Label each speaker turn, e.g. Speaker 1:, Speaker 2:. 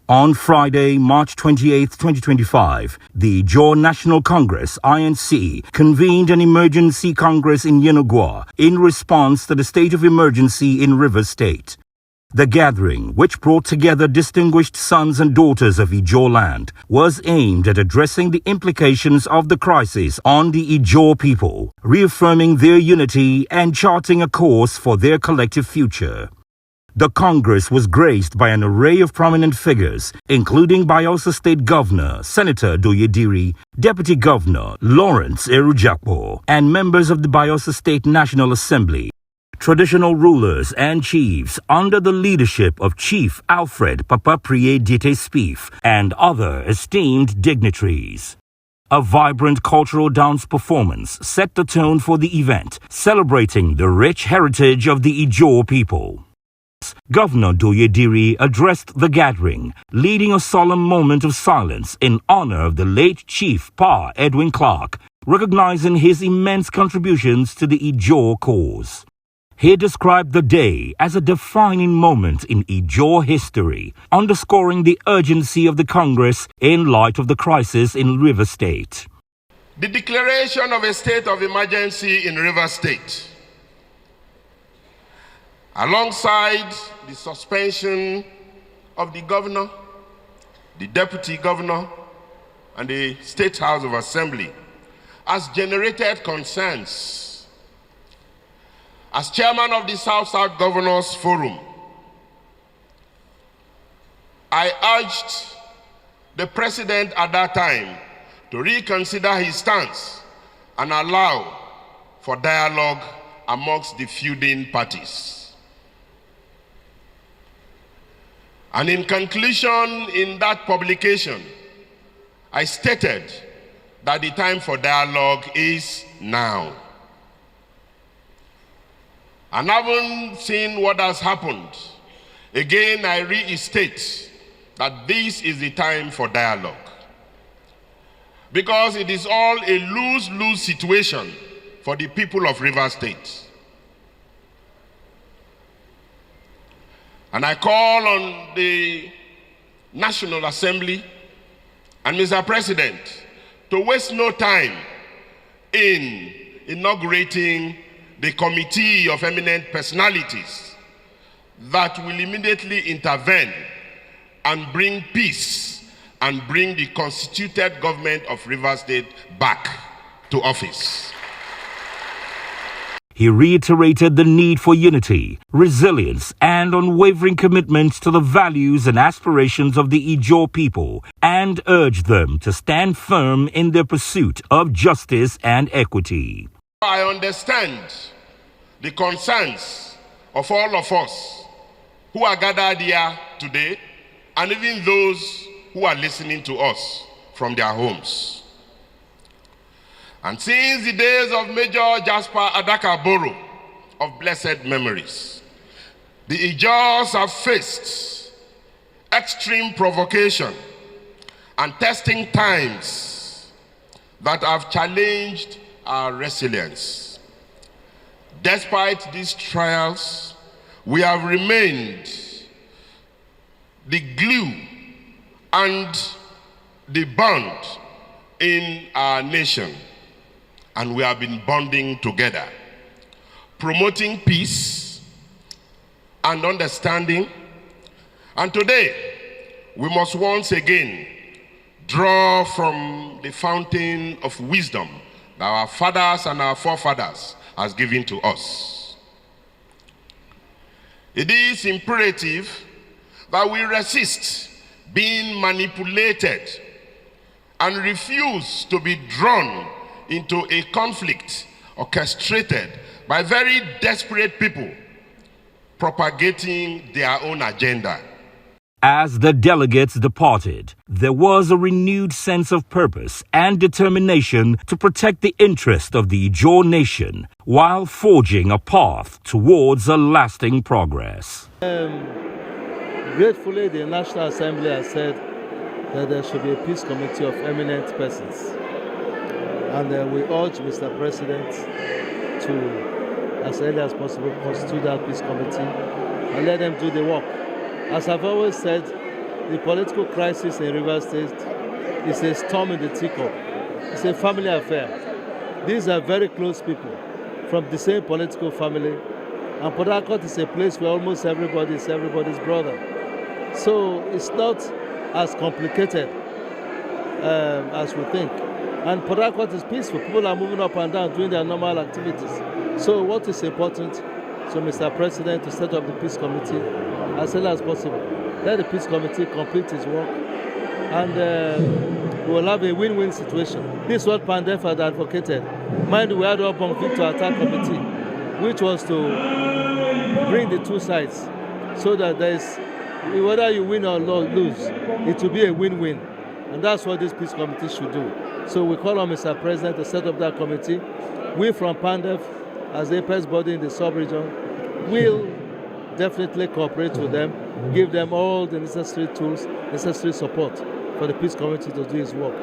Speaker 1: On Friday, March 28, 2025, the Ijaw National Congress, INC, convened an emergency congress in Yenagoa in response to the state of emergency in Rivers State. The gathering, which brought together distinguished sons and daughters of Ijaw land, was aimed at addressing the implications of the crisis on the Ijaw people, reaffirming their unity and charting a course for their collective future. The Congress was graced by an array of prominent figures, including Bayelsa State Governor Senator Doyediri, Deputy Governor Lawrence Erujakpo, and members of the Bayelsa State National Assembly, traditional rulers and chiefs under the leadership of Chief Alfred Papa Priye Dite Spief and other esteemed dignitaries. A vibrant cultural dance performance set the tone for the event, celebrating the rich heritage of the Ijaw people. Governor Doyediri addressed the gathering, leading a solemn moment of silence in honor of the late Chief Pa Edwin Clark, recognizing his immense contributions to the Ijaw cause. He described the day as a defining moment in Ijaw history, underscoring the urgency of the Congress in light of the crisis in Rivers State.
Speaker 2: The declaration of a state of emergency in Rivers State, alongside the suspension of the governor, the deputy governor, and the State House of Assembly, has generated concerns. As chairman of the South-South Governors Forum, I urged the president at that time to reconsider his stance and allow for dialogue amongst the feuding parties. And in conclusion, in that publication, I stated that the time for dialogue is now. And having seen what has happened, again I restate that this is the time for dialogue. Because it is all a lose-lose situation for the people of Rivers State. And I call on the National Assembly and Mr. President to waste no time in inaugurating the Committee of Eminent Personalities that will immediately intervene and bring peace and bring the constituted government of Rivers State back to office.
Speaker 1: He reiterated the need for unity, resilience, and unwavering commitment to the values and aspirations of the Ijaw people, and urged them to stand firm in their pursuit of justice and equity.
Speaker 2: I understand the concerns of all of us who are gathered here today, and even those who are listening to us from their homes. And since the days of Major Jasper Adakaboro of blessed memories, the Ijaws have faced extreme provocation and testing times that have challenged our resilience. Despite these trials, we have remained the glue and the bond in our nation. And we have been bonding together, promoting peace and understanding. And today, we must once again draw from the fountain of wisdom that our fathers and our forefathers has given to us. It is imperative that we resist being manipulated and refuse to be drawn into a conflict orchestrated by very desperate people propagating their own agenda.
Speaker 1: As the delegates departed, there was a renewed sense of purpose and determination to protect the interest of the Ijaw nation while forging a path towards a lasting progress.
Speaker 3: Gratefully, the National Assembly has said that there should be a peace committee of eminent persons. And we urge Mr. President to, as early as possible, constitute that peace committee and let them do the work. As I've always said, the political crisis in Rivers State is a storm in the teacup. It's a family affair. These are very close people from the same political family. And Port Harcourt is a place where almost everybody is everybody's brother. So it's not as complicated as we think. And Port Harcourt is peaceful. People are moving up and down, doing their normal activities. So what is important to Mr. President to set up the Peace Committee as early as possible. Let the Peace Committee complete its work, and we will have a win-win situation. This is what Pandef had advocated. Mind you, we had up on Victor Attack Committee, which was to bring the two sides so that there is, whether you win or lose, it will be a win-win. And that's what this Peace Committee should do. So we call on Mr. President to set up that committee. We from Pandef, as the apex body in the sub-region, will definitely cooperate with them, give them all the necessary tools, necessary support for the Peace Committee to do its work.